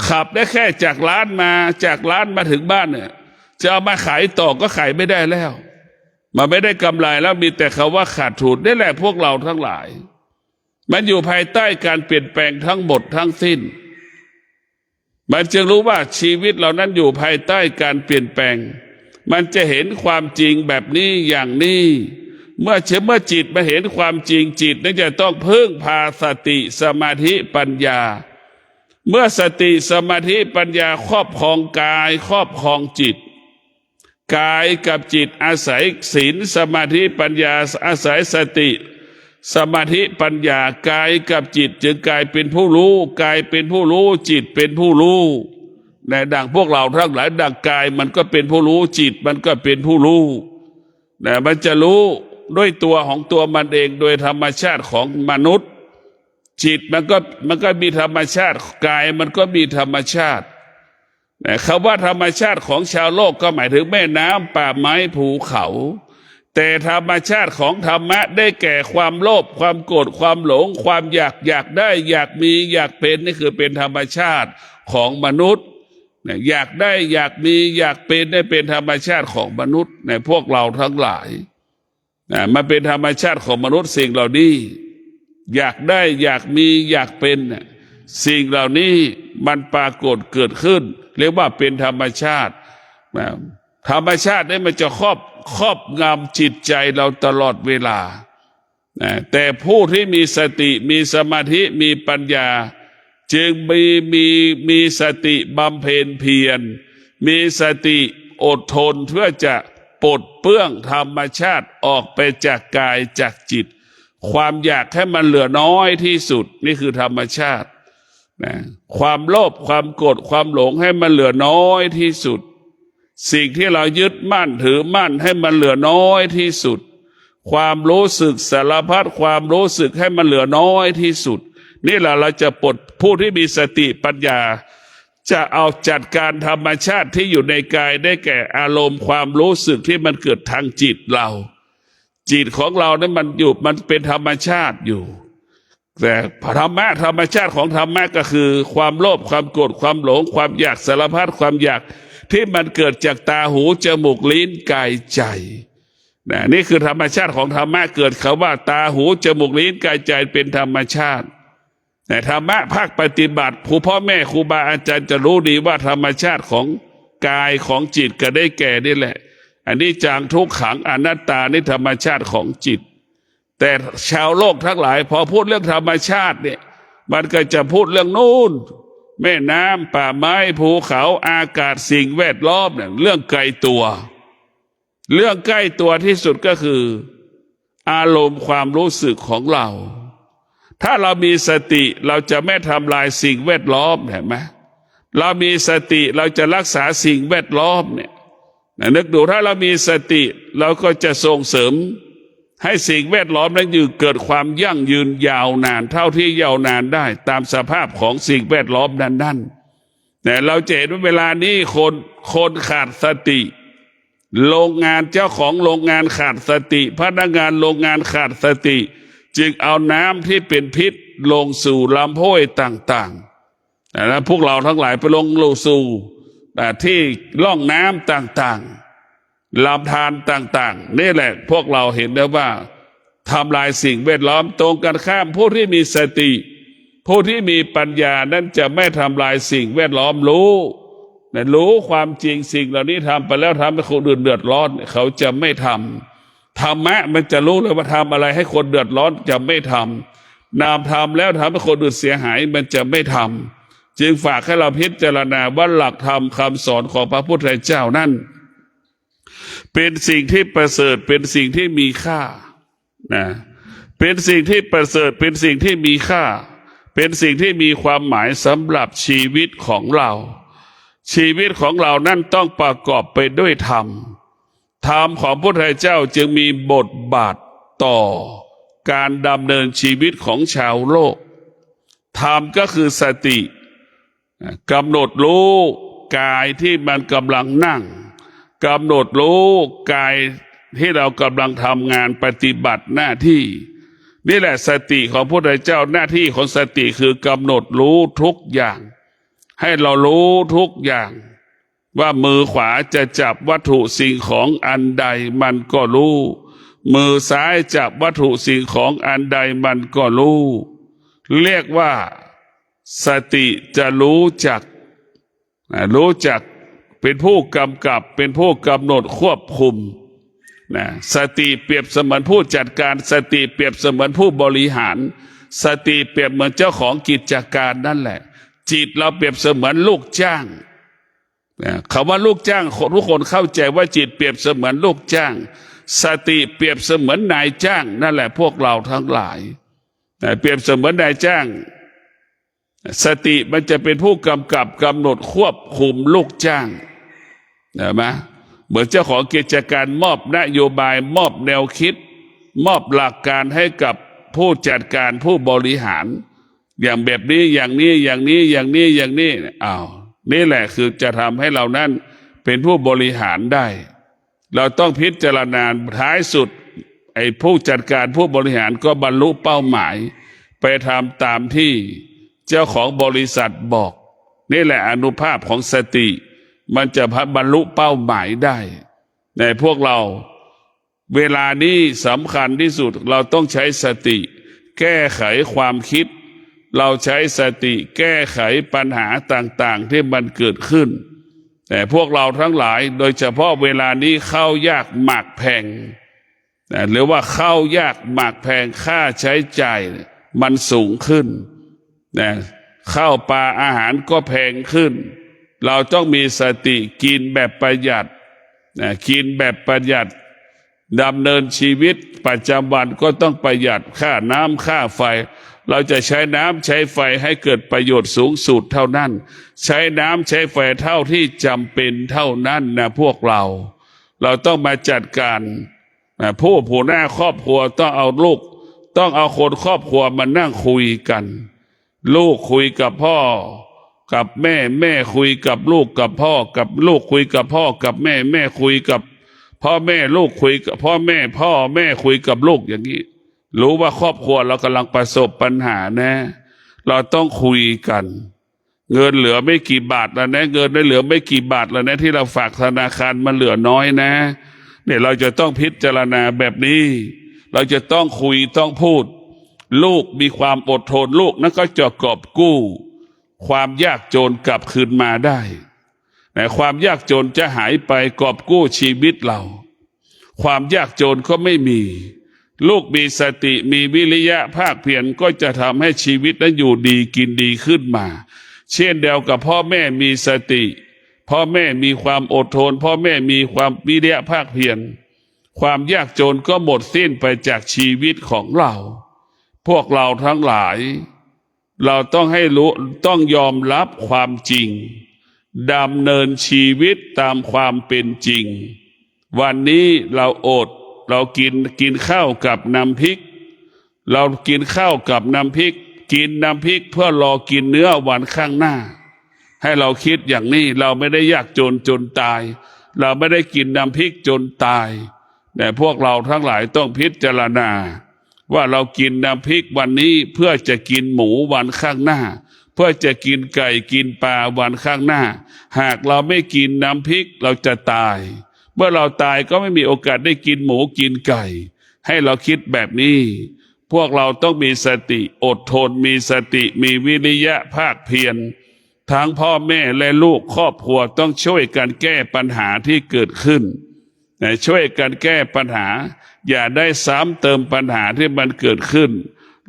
ขับได้แค่จากร้านมาถึงบ้านเนี่ยจะเอามาขายต่อก็ขายไม่ได้แล้วมันไม่ได้กำไรแล้วมีแต่คำว่าขาดทุนนี่แหละพวกเราทั้งหลายมันอยู่ภายใต้การเปลี่ยนแปลงทั้งหมดทั้งสิ้นมันจึงรู้ว่าชีวิตเรานั้นอยู่ภายใต้การเปลี่ยนแปลงมันจะเห็นความจริงแบบนี้อย่างนี้เมื่อจิตมาเห็นความจริงจิตนั้นจะต้องพึ่งพาสติสมาธิปัญญาเมื่อสติสมาธิปัญญาครอบครองกายครอบครองจิตกายกับจิตอาศัยศีลสมาธิปัญญาอาศัยสติสมาธิปัญญากายกับจิตจึงกลายเป็นผู้รู้กายเป็นผู้รู้จิตเป็นผู้รู้ในดังพวกเราทั้งหลายดังกายมันก็เป็นผู้รู้จิตมันก็เป็นผู้รู้แต่มันจะรู้ด้วยตัวของตัวมันเองโดยธรรมชาติของมนุษย์จิตมันก็มีธรรมชาติกายมันก็มีธรรมชาติแต่คำว่าธรรมชาติของชาวโลกก็หมายถึงแม่น้ำป่าไม้ภูเขาแต่ธรรมชาติของธรรมะได้แก่ความโลภความโกรธความหลงความอยากได้อยากมีอยากเป็นนี่คือเป็นธรรมชาติของมนุษย์อยากได้อยากมีอยากเป็นได้เป็นธรรมชาติของมนุษย์ในพวกเราทั้งหลายมันเป็นธรรมชาติของมนุษย์สิ่งเหล่านี้อยากได้อยากมีอยากเป็นสิ่งเหล่านี้มันปรากฏเกิดขึ้นเรียกว่าเป็นธรรมชาติธรรมชาตินี่มันจะครอบงำจิตใจเราตลอดเวลาแต่ผู้ที่มีสติมีสมาธิมีปัญญาจึงมีสติบำเพ็ญเพียรมีสติอดทนเพื่อจะ ปลดเปลื้องธรรมชาติออกไปจากกายจากจิตความอยากให้มันเหลือน้อยที่สุดนี่คือธรรมชาตินะความโลภความโกรธความหลงให้มันเหลือน้อยที่สุดสิ่งที่เรายึดมั่นถือมั่นให้มันเหลือน้อยที่สุดความรู้สึกสารพัดความรู้สึกให้มันเหลือน้อยที่สุดนี่แหละเราจะปลดผู้ที่มีสติปัญญาจะเอาจัดการธรรมชาติที่อยู่ในกายได้แก่อารมณ์ความรู้สึกที่มันเกิดทางจิตเราจิตของเรานั้นมันอยู่มันเป็นธรรมชาติอยู่แต่ธรรมชาติของธรรมะก็คือความโลภความโกรธความหลงความอยากสารพัดความอยากที่มันเกิดจากตาหูจมูกลิ้นกายใจนี่คือธรรมชาติของธรรมะเกิดคำว่าตาหูจมูกลิ้นกายใจเป็นธรรมชาติแต่ธรรมะภาคปฏิบัติครูพ่อแม่ครูบาอาจารย์จะรู้ดีว่าธรรมชาติของกายของจิตก็ได้แก่นี่แหละอันนี้จังทุกขังอนัตตานี่ธรรมชาติของจิตแต่ชาวโลกทั้งหลายพอพูดเรื่องธรรมชาติเนี่ยมันก็จะพูดเรื่องนู่นแม่น้ำป่าไม้ภูเขาอากาศสิ่งแวดล้อมเนี่ยเรื่องไกลตัวเรื่องใกล้ตัวที่สุดก็คืออารมณ์ความรู้สึกของเราถ้าเรามีสติเราจะไม่ทำลายสิ่งแวดล้อมเห็นไหมเรามีสติเราจะรักษาสิ่งแวดล้อมเนี่ยนึกดูถ้าเรามีสติเราก็จะส่งเสริมให้สิ่งแวดล้อมนั้นเกิดความยั่งยืนยาวนานเท่าที่ยาวนานได้ตามสภาพของสิ่งแวดล้อมนั้นแต่เราจะเห็นว่าเวลานี้คนขาดสติโรงงานเจ้าของโรงงานขาดสติพนักงานโรงงานขาดสติจึงเอาน้ำที่เป็นพิษลงสู่ลำห้วยต่างๆแล้วพวกเราทั้งหลายไปลงสู่ที่ร่องน้ำต่างๆลำธารต่างๆนี่แหละพวกเราเห็นได้ว่าทำลายสิ่งแวดล้อมตรงกันข้ามผู้ที่มีสติผู้ที่มีปัญญานั้นจะไม่ทำลายสิ่งแวดล้อมรู้ความจริงสิ่งเหล่านี้ทำไปแล้วทำให้คนอื่นเดือดร้อนเขาจะไม่ทำธรรมะมันจะรู้เลยว่าทำอะไรให้คนเดือดร้อนจะไม่ทำนามทำแล้วทำให้คนอื่นเสียหายมันจะไม่ทำจึงฝากให้เราพิจารณาว่าหลักธรรมคำสอนของพระพุทธเจ้านั้นเป็นสิ่งที่ประเสริฐเป็นสิ่งที่มีค่านะเป็นสิ่งที่ประเสริฐเป็นสิ่งที่มีค่าเป็นสิ่งที่มีความหมายสำหรับชีวิตของเราชีวิตของเรานั้นต้องประกอบไปด้วยธรรมธรรมของพระพุทธเจ้าจึงมีบทบาทต่อการดำเนินชีวิตของชาวโลกธรรมก็คือสติกำหนดรู้กายที่มันกำลังนั่งกำหนดรู้กายที่เรากำลังทำงานปฏิบัติหน้าที่นี่แหละสติของพระพุทธเจ้าหน้าที่ของสติคือกำหนดรู้ทุกอย่างให้เรารู้ทุกอย่างว่ามือขวาจะจับวัตถุสิ่งของอันใดมันก็รู้มือซ้ายจับวัตถุสิ่งของอันใดมันก็รู้เรียกว่าสติจะรู้จักเป็นผู้กำกับเป็นผู้กำหนดควบคุมสติเปรียบเสมือนผู้จัดการสติเปรียบเสมือนผู้บริหารสติเปรียบเหมือนเจ้าของกิจการนั่นแหละจิตเราเปรียบเสมือนลูกจ้างคำว่าลูกจ้างทุกคนเข้าใจว่าจิตเปรียบเสมือนลูกจ้างสติเปรียบเสมือนนายจ้างนั่นแหละพวกเราทั้งหลายเปรียบเสมือนนายจ้างสติมันจะเป็นผู้กำกับกำหนดควบคุมลูกจ้างเห็นไหมเหมือนเจ้าของกิจการมอบนโยบายมอบแนวคิดมอบหลักการให้กับผู้จัดการผู้บริหารอย่างแบบนี้อย่างนี้อย่างนี้อย่างนี้อย่างนี้นี่แหละคือจะทำให้เรานั้นเป็นผู้บริหารได้เราต้องพิจารณาท้ายสุดไอ้ผู้จัดการผู้บริหารก็บรรลุเป้าหมายไปทำตามที่เจ้าของบริษัทบอกนี่แหละอานุภาพของสติมันจะบรรลุเป้าหมายได้ในพวกเราเวลานี้สำคัญที่สุดเราต้องใช้สติแก้ไขความคิดเราใช้สติแก้ไขปัญหาต่างๆที่มันเกิดขึ้นแต่พวกเราทั้งหลายโดยเฉพาะเวลานี้ข้าวยากหมากแพงหรือว่าข้าวยากหมากแพงค่าใช้จ่ายมันสูงขึ้นข้าวปลาอาหารก็แพงขึ้นเราต้องมีสติกินแบบประหยัด กินแบบประหยัดดำเนินชีวิตประจำวันก็ต้องประหยัดค่าน้ำค่าไฟเราจะใช้น้ำใช้ไฟให้เกิดประโยชน์สูงสุดเท่านั้นใช้น้ำใช้ไฟเท่าที่จำเป็นเท่านั้นนะพวกเราต้องมาจัดการผู้หน้าครอบครัวต้องเอาลูกต้องเอาคนครอบครัวมานั่งคุยกันลูกคุยกับพ่อกับแม่แม่คุยกับลูกกับพ่อกับลูกคุยกับพ่อกับแม่แม่คุยกับพ่อแม่ลูกคุยกับพ่อแม่พ่อแม่คุยกับลูกอย่างนี้รู้ว่าครอบครัวเรากำลังประสบปัญหานะเราต้องคุยกันเงินเหลือไม่กี่บาทแล้วนะเงินได้เหลือไม่กี่บาทแล้วนะที่เราฝากธนาคารมันเหลือน้อยนะเนี่ยเราจะต้องพิจารณาแบบนี้เราจะต้องคุยต้องพูดลูกมีความอดทนลูกนั้นก็จะกอบกู้ความยากจนกลับคืนมาได้แต่ความยากจนจะหายไปกอบกู้ชีวิตเราความยากจนก็ไม่มีลูกมีสติมีวิริยะภาคเพียรก็จะทำให้ชีวิตนั้นอยู่ดีกินดีขึ้นมาเช่นเดียวกับพ่อแม่มีสติพ่อแม่มีความอดทนพ่อแม่มีความวิริยะภาคเพียรความยากจนก็หมดสิ้นไปจากชีวิตของเราพวกเราทั้งหลายเราต้องให้รู้ต้องยอมรับความจริงดำเนินชีวิตตามความเป็นจริงวันนี้เราอดเรากินข้าวกับน้ำพริกเรากินข้าวกับน้ำพริกกินน้ำพริกเพื่อรอกินเนื้อวันข้างหน้าให้เราคิดอย่างนี้เราไม่ได้ยากจนตายเราไม่ได้กินน้ำพริกจนตายแต่พวกเราทั้งหลายต้องพิจารณาว่าเรากินน้ำพริกวันนี้เพื่อจะกินหมูวันข้างหน้าเพื่อจะกินไก่กินปลาวันข้างหน้าหากเราไม่กินน้ำพริกเราจะตายเมื่อเราตายก็ไม่มีโอกาสได้กินหมูกินไก่ให้เราคิดแบบนี้พวกเราต้องมีสติอดทนมีสติมีวิริยะภาคเพียรทั้งพ่อแม่และลูกครอบครัวต้องช่วยกันแก้ปัญหาที่เกิดขึ้นช่วยกันแก้ปัญหาอย่าได้ซ้ำเติมปัญหาที่มันเกิดขึ้น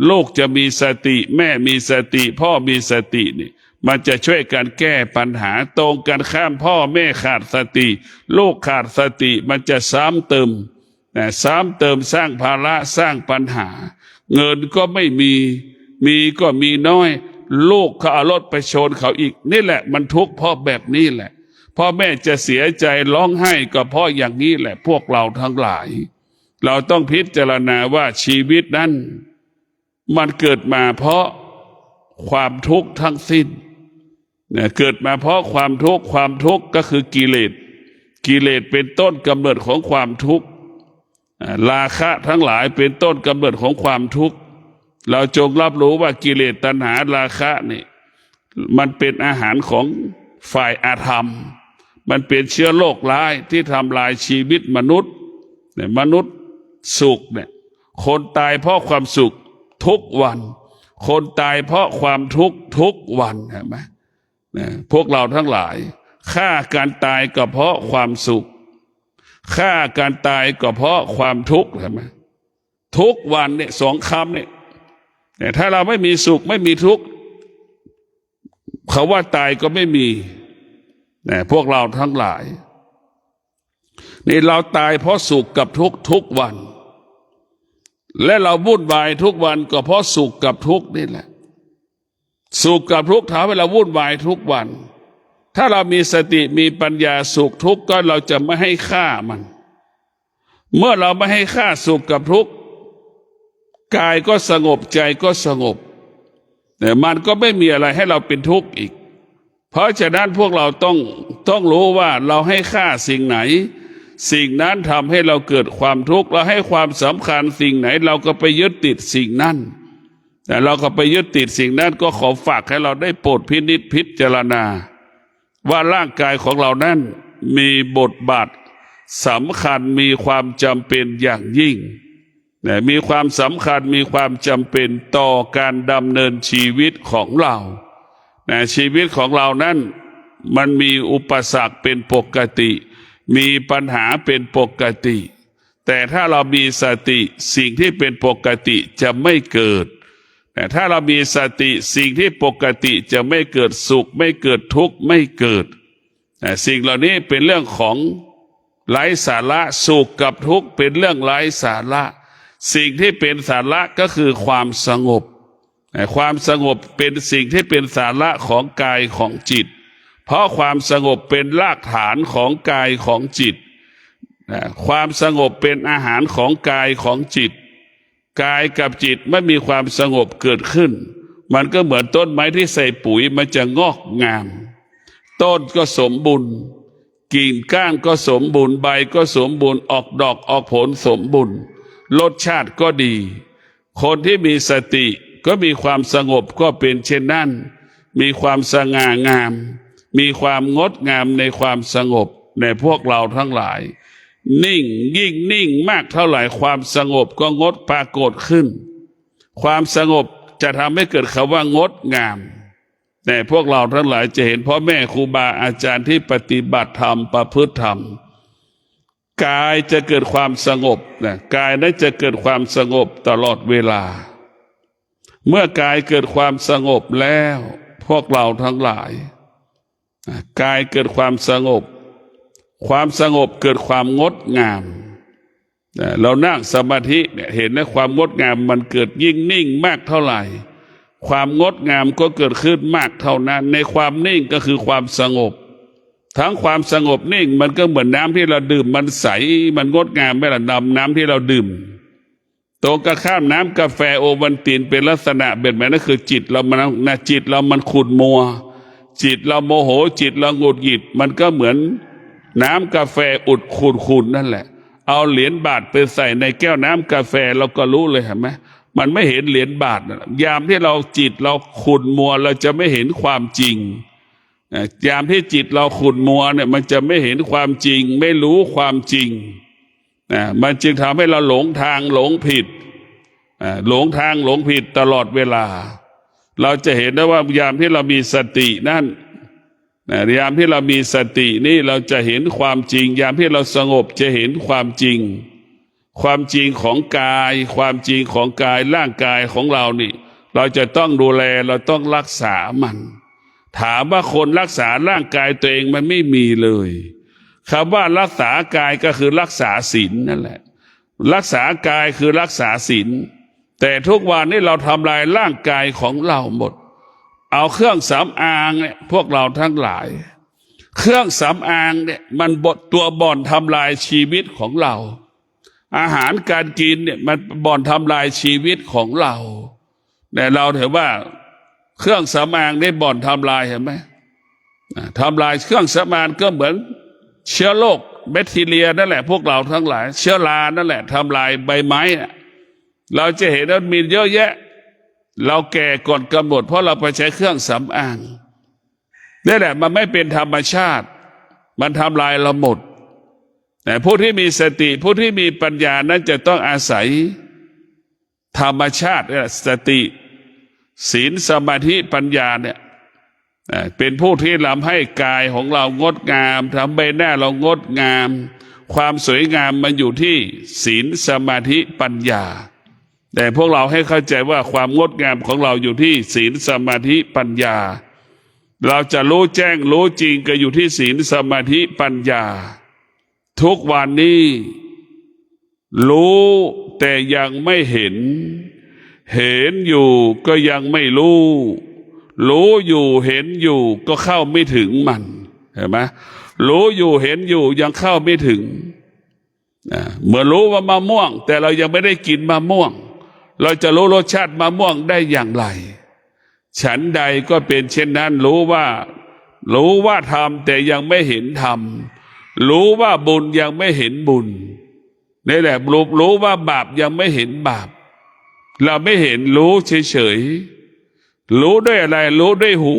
ลูกจะมีสติแม่มีสติพ่อมีสตินี่มันจะช่วยกันแก้ปัญหาตรงกันข้ามพ่อแม่ขาดสติลูกขาดสติมันจะซ้ำเติมสร้างภาระสร้างปัญหาเงินก็ไม่มีก็มีน้อยลูกเขาเอารถไปชนเขาอีกนี่แหละมันทุกข์เพราะแบบนี้แหละพ่อแม่จะเสียใจร้องไห้ก็เพราะอย่างนี้แหละพวกเราทั้งหลายเราต้องพิจารณาว่าชีวิตนั้นมันเกิดมาเพราะความทุกข์ทั้งสิ้นเกิดมาเพราะความทุกข์ก็คือกิเลสเป็นต้นกำเนิดของความทุกข์ราคะทั้งหลายเป็นต้นกำเนิดของความทุกข์เราจงรับรู้ว่ากิเลสตัณหาราคะนี่มันเป็นอาหารของฝ่ายอาธรรมมันเป็นเชื้อโรคร้ายที่ทำลายชีวิตมนุษย์มนุษย์สุขเนี่ยคนตายเพราะความสุขทุกวันคนตายเพราะความทุกข์ทุกวันเห็นไหมพวกเราทั้งหลายฆ่าการตายก็เพราะความสุขฆ่าการตายก็เพราะความทุกข์เห็นไหมทุกวันเนี่ยสองคำเนี่ยแต่ถ้าเราไม่มีสุขไม่มีทุกข์เขาว่าตายก็ไม่มีพวกเราทั้งหลายนี่เราตายเพราะสุขกับทุกข์ทุกวันและเราวุ่นวายทุกวันก็เพราะสุขกับทุกข์นี่แหละสุขกับทุกข์ทำให้เราวุ่นวายทุกวันถ้าเรามีสติมีปัญญาสุขทุกข์ก็เราจะไม่ให้ฆ่ามันเมื่อเราไม่ให้ฆ่าสุขกับทุกข์กายก็สงบใจก็สงบแต่มันก็ไม่มีอะไรให้เราเป็นทุกข์อีกเพราะฉะนั้นพวกเราต้องรู้ว่าเราให้ค่าสิ่งไหนสิ่งนั้นทำให้เราเกิดความทุกข์เราให้ความสำคัญสิ่งไหนเราก็ไปยึดติดสิ่งนั้นแต่เราก็ไปยึดติดสิ่งนั้นก็ขอฝากให้เราได้โปรดพินิจพิจารณาว่าร่างกายของเรานั้นมีบทบาทสำคัญมีความจำเป็นอย่างยิ่งมีความสำคัญมีความจำเป็นต่อการดำเนินชีวิตของเราชีวิตของเรานั้นมันมีอุปสรรคเป็นปกติมีปัญหาเป็นปกติแต่ถ้าเรามีสติสิ่งที่เป็นปกติจะไม่เกิดแต่ถ้าเรามีสติสิ่งที่ปกติจะไม่เกิดสุขไม่เกิดทุกข์ไม่เกิดสิ่งเหล่านี้เป็นเรื่องของ ไร้สาระสุขกับทุกข์เป็นเรื่องไร้สาระสิ่งที่เป็นสาระก็คือความสงบความสงบเป็นสิ่งที่เป็นสาระของกายของจิตเพราะความสงบเป็นรากฐานของกายของจิตความสงบเป็นอาหารของกายของจิตกายกับจิตไม่มีความสงบเกิดขึ้นมันก็เหมือนต้นไม้ที่ใส่ปุ๋ยมันจะงอกงามต้นก็สมบูรณ์กิ่งก้านก็สมบูรณ์ใบก็สมบูรณ์ออกดอกออกผลสมบูรณ์รสชาติก็ดีคนที่มีสติก็มีความสงบก็เป็นเช่นนั้นมีความสง่างามมีความงดงามในความสงบในพวกเราทั้งหลายนิ่งยิ่งนิ่งมากเท่าไหร่ความสงบก็งดปรากฏขึ้นความสงบจะทำให้เกิดคำว่างดงามแต่พวกเราทั้งหลายจะเห็นพ่อแม่ครูบาอาจารย์ที่ปฏิบัติธรรมประพฤติธรรมกายจะเกิดความสงบนะกายนั้นจะเกิดความสงบตลอดเวลาเมื่อกายเกิดความสงบแล้วพวกเราทั้งหลายกายเกิดความสงบความสงบเกิดความงดงามเรานั่งสมาธิเนี่ยเห็นนะความงดงามมันเกิดยิ่งนิ่งมากเท่าไหร่ความงดงามก็เกิดขึ้นมากเท่านั้นในความนิ่งก็คือความสงบทั้งความสงบนิ่งมันก็เหมือนน้ำที่เราดื่มมันใสมันงดงามไม่ละน้ำที่เราดื่มตรงกับข้ามน้ำกาแฟโอวัลตินเป็นลักษณะแบบนั้นก็คือจิตเรามันขุ่นมัวจิตเราโมโหจิตเราหงุดหงิดมันก็เหมือนน้ำกาแฟอุดขุ่นนั่นแหละเอาเหรียญบาทไปใส่ในแก้วน้ำกาแฟเราก็รู้เลยเห็นไหมมันไม่เห็นเหรียญบาทยามที่เราจิตเราขุ่นมัวเราจะไม่เห็นความจริงยามที่จิตเราขุ่นมัวเนี่ยมันจะไม่เห็นความจริงไม่รู้ความจริงมันจึงทำให้เราหลงทางหลงผิดหลงทางหลงผิดตลอดเวลาเราจะเห็นได้ว่ายามที่เรามีสตินั่นยามที่เรามีสตินี่เราจะเห็นความจริงยามที่เราสงบจะเห็นความจริงความจริงของกายความจริงของกายร่างกายของเรานี่เราจะต้องดูแลเราต้องรักษามันถามว่าคนรักษาร่างกายตัวเองมันไม่มีเลยคำว่ารักษากายก็คือรักษาศีลนั่นแหละรักษากายคือรักษาศีลแต่ทุกวันนี้เราทำลายร่างกายของเราหมดเอาเครื่องสำอางเนี่ยพวกเราทั้งหลายเครื่องสำอางเนี่ยมันตัวบ่อนทำลายชีวิตของเราอาหารการกินเนี่ยมันบ่อนทำลายชีวิตของเราแต่เราถือว่าเครื่องสำอางได้บ่อนทำลายเห็นไหมทำลายเครื่องสำอางก็เหมือนเชื้อโรคแบคทีเรียนั่นแหละพวกเราทั้งหลายเชื้อรานั่นแหละทำลายใบไม้เราจะเห็นว่ามีเยอะแยะเราแก่ก่อนกำหนดเพราะเราไปใช้เครื่องสำอางนี่แหละมันไม่เป็นธรรมชาติมันทำลายเราหมดแต่ผู้ที่มีสติผู้ที่มีปัญญานั้นจะต้องอาศัยธรรมชาติสติศีลสมาธิปัญญาเนี่ยเป็นผู้ที่ทำให้กายของเรางดงามทำใบหน้าเรางดงามความสวยงามมันอยู่ที่ศีลสมาธิปัญญาแต่พวกเราให้เข้าใจว่าความงดงามของเราอยู่ที่ศีลสมาธิปัญญาเราจะรู้แจ้งรู้จริงก็อยู่ที่ศีลสมาธิปัญญาทุกวันนี้รู้แต่ยังไม่เห็นเห็นอยู่ก็ยังไม่รู้รู้อยู่เห็นอยู่ก็เข้าไม่ถึงมันเห็นไหมรู้อยู่เห็นอยู่ยังเข้าไม่ถึงเมื่อรู้ว่ามะม่วงแต่เรายังไม่ได้กินมะม่วงเราจะรู้รสชาติมะม่วงได้อย่างไรฉันใดก็เป็นเช่นนั้นรู้ว่าทำแต่ยังไม่เห็นทำรู้ว่าบุญยังไม่เห็นบุญนี่แหละรู้ว่าบาปยังไม่เห็นบาปเราไม่เห็นรู้เฉยๆรู้ด้วยอะไรรู้ด้วยหู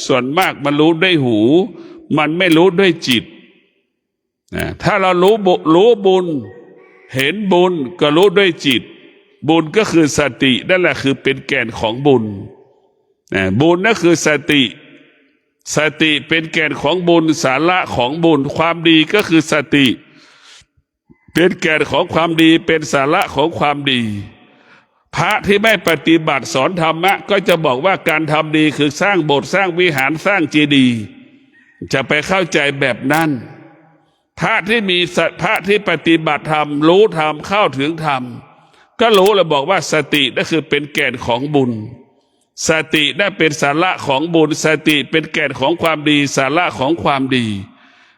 ส่วนมากมันรู้ด้วยหูมันไม่รู้ด้วยจิตถ้าเรารู้บุญเห็นบุญก็รู้ด้วยจิตบุญก็คือสตินั่นแหละคือเป็นแก่นของบุญบุญนั่นคือสติเป็นแก่นของบุญสาระของบุญความดีก็คือสติเป็นแก่นของความดีเป็นสาระของความดีพระที่ไม่ปฏิบัติสอนธรรมะก็จะบอกว่าการทำดีคือสร้างโบสถ์สร้างวิหารสร้างเจดีย์จะไปเข้าใจแบบนั้น พระที่มีพระที่ปฏิบัติธรรมรู้ธรรมเข้าถึงธรรมก็รู้แล้วบอกว่าสตินั่นคือเป็นแก่นของบุญสตินั่นเป็นสาระของบุญสติเป็นแก่นของความดีสาระของความดี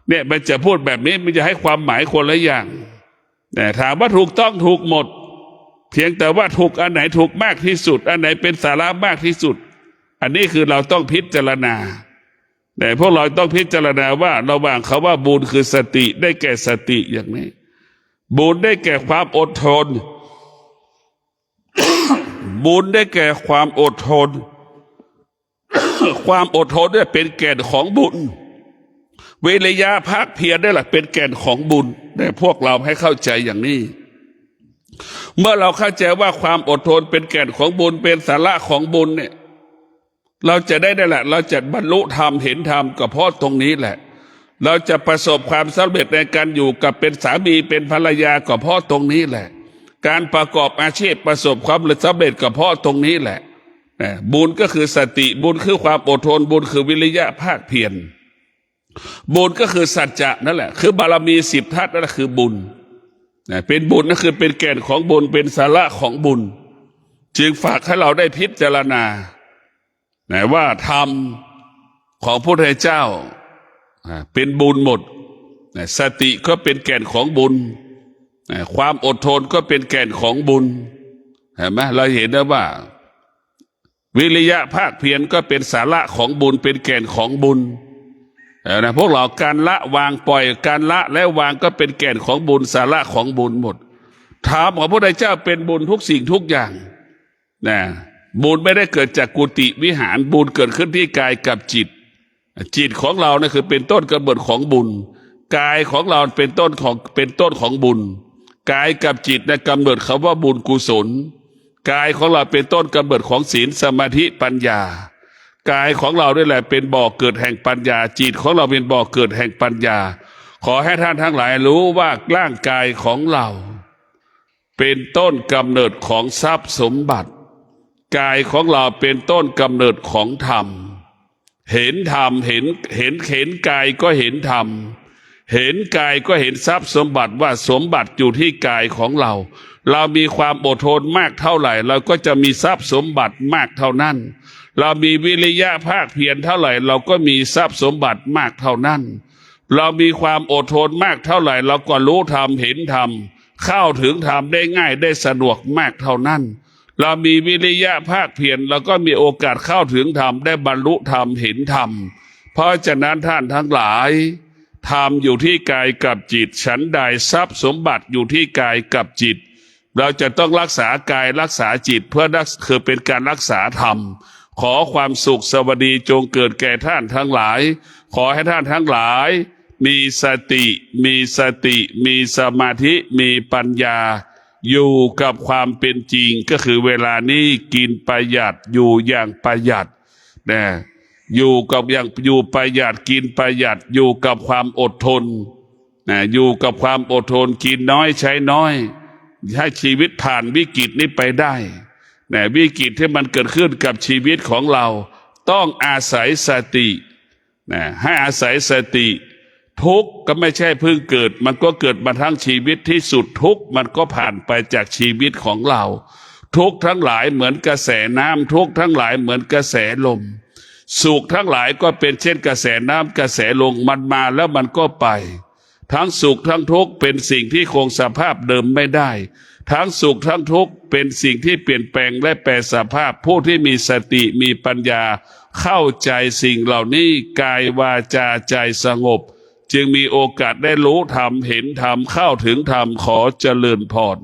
เนี่ยมันจะพูดแบบนี้มันจะให้ความหมายคนละอย่างแต่ถามว่าถูกต้องถูกหมดเพียงแต่ว่าถูกอันไหนถูกมากที่สุดอันไหนเป็นสาระมากที่สุดอันนี้คือเราต้องพิจารณาแต่พวกเราต้องพิจารณาว่าระหว่างคำว่าบุญคือสติได้แก่สติอย่างนี้บุญได้แก่ความอดทน บุญได้แก่ความอดทน ความอดทนเนี่ยเป็นแก่นของบุญวิริยะภาคเพียรได้แหละเป็นแก่นของบุญแต่พวกเราให้เข้าใจอย่างนี้เมื่อเราเข้าใจว่าความอดทนเป็นแก่นของบุญเป็นสาระของบุญเนี่ยเราจะได้แหละเราจะบรรลุธรรมเห็นธรรมก็เพราะตรงนี้แหละเราจะประสบความสำเร็จในการอยู่กับเป็นสามีเป็นภรรยาก็เพราะตรงนี้แหละการประกอบอาชีพประสบความสำเร็จก็เพราะตรงนี้แหละบุญก็คือสติบุญคือความอดทนบุญคือวิริยะภาคเพียรบุญก็คือสัจจะนั่นแหละคือบารมี10ทัศนั่นแหละคือบุญเป็นบุญนั่นคือเป็นแก่นของบุญเป็นสาระของบุญจึงฝากให้เราได้พิจารณาว่าธรรมของพระพุทธเจ้าเป็นบุญหมดสติก็เป็นแก่นของบุญความอดทนก็เป็นแก่นของบุญเห็นไหมเราเห็นนะว่าวิริยะภาคเพียรก็เป็นสาระของบุญเป็นแก่นของบุญนะพวกเราการละวางปล่อยการละและวางก็เป็นแก่นของบุญสาระของบุญหมดธรรมของพระพุทธเจ้าเป็นบุญทุกสิ่งทุกอย่างนะบุญไม่ได้เกิดจากกุฏิวิหารบุญเกิดขึ้นที่กายกับจิตจิตของเราเนี่ยคือเป็นต้นกำเนิดของบุญกายของเราเป็นต้นของบุญกายกับจิตเนี่ยกำเนิดคำว่าบุญกุศลกายของเราเป็นต้นกำเนิดของศีลสมาธิปัญญากายของเราด้วยแหละเป็นบ่อเกิดแห่งปัญญาจิตของเราเป็นบ่อเกิดแห่งปัญญาขอให้ท่านทั้งหลายรู้ว่าร่างกายของเราเป็นต้นกำเนิดของทรัพย์สมบัติกายของเราเป็นต้นกำเนิดของธรรมเห็นธรรมเห็นกายก็เห็นธรรมเห็นกายก็เห็นทรัพย์สมบัติว่าสมบัติอยู่ที่กายของเราเรามีความอดทนมากเท่าไหร่เราก็จะมีทรัพย์สมบัติมากเท่านั้นเรามีวิริยะภาคเพียรเท่าไหร่เราก็มีทรัพย์สมบัติมากเท่านั้นเรามีความอดทนมากเท่าไหร่เราก็รู้ธรรมเห็นธรรมเข้าถึงธรรมได้ง่ายได้สะดวกมากเท่านั้นเรามีวิริยะภาคเพียรเราก็มีโอกาสเข้าถึงธรรมได้บรรลุธรรมเห็นธรรมเพราะฉะนั้นท่านทั้งหลายธรรมอยู่ที่กายกับจิตฉันใดทรัพย์สมบัติอยู่ที่กายกับจิตเราจะต้องรักษากายรักษาจิตเพื่อคือเป็นการรักษาธรรมขอความสุขสวัสดีจงเกิดแก่ท่านทั้งหลายขอให้ท่านทั้งหลายมีสติมีสมาธิมีปัญญาอยู่กับความเป็นจริงก็คือเวลานี้กินประหยัดอยู่อย่างประหยัดนะอยู่กับอย่างอยู่ประหยัดกินประหยัดอยู่กับความอดทนนะอยู่กับความอดทนกินน้อยใช้น้อยให้ชีวิตผ่านวิกฤตนี้ไปได้นะวิกฤตที่มันเกิดขึ้นกับชีวิตของเราต้องอาศัยสตินะให้อาศัยสติทุกข์ก็ไม่ใช่เพิ่งเกิดมันก็เกิดมาทั้งชีวิตที่สุดทุกข์มันก็ผ่านไปจากชีวิตของเราทุกข์ทั้งหลายเหมือนกระแสน้ำทุกข์ทั้งหลายเหมือนกระแสลมสุขทั้งหลายก็เป็นเช่นกระแสน้ำกระแสลมมันมาแล้วมันก็ไปทั้งสุขทั้งทุกข์เป็นสิ่งที่คงสภาพเดิมไม่ได้ทั้งสุขทั้งทุกข์เป็นสิ่งที่เปลี่ยนแปลงและแปรสภาพผู้ที่มีสติมีปัญญาเข้าใจสิ่งเหล่านี้กายวาจาใจสงบจึงมีโอกาสได้รู้ธรรมเห็นธรรมเข้าถึงธรรมขอเจริญพร